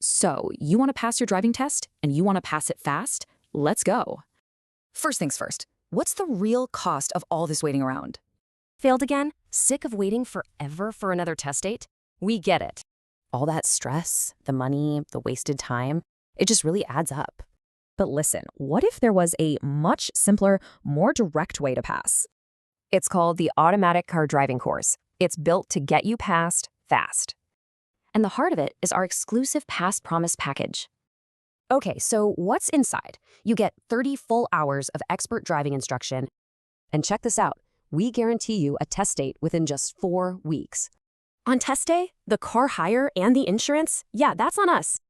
So, you want to pass your driving test and you want to pass it fast? Let's go. First things first, what's the real cost of all this waiting around? Failed again? Sick of waiting forever for another test date? We get it. All that stress, the money, the wasted time, it just really adds up. But listen, what if there was a much simpler, more direct way to pass? It's called the Automatic Car Driving Course. It's built to get you passed fast. And the heart of it is our exclusive Pass Promise package. Okay, so what's inside? You get 30 full hours of expert driving instruction. And check this out. We guarantee you a test date within just 4 weeks. On test day, the car hire and the insurance, yeah, that's on us.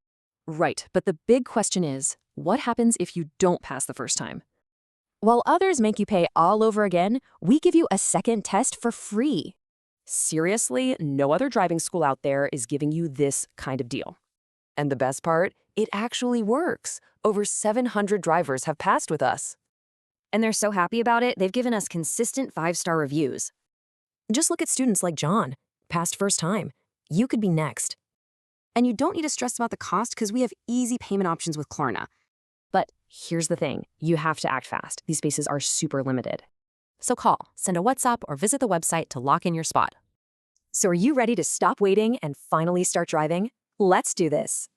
Right, but the big question is, what happens if you don't pass the first time? While others make you pay all over again, we give you a second test for free. Seriously, no other driving school out there is giving you this kind of deal. And the best part, it actually works. Over 700 drivers have passed with us. And they're so happy about it, they've given us consistent 5-star reviews. Just look at students like John, passed first time. You could be next. And you don't need to stress about the cost because we have easy payment options with Klarna. But here's the thing, you have to act fast. These spaces are super limited. So call, send a WhatsApp, or visit the website to lock in your spot. So are you ready to stop waiting and finally start driving? Let's do this.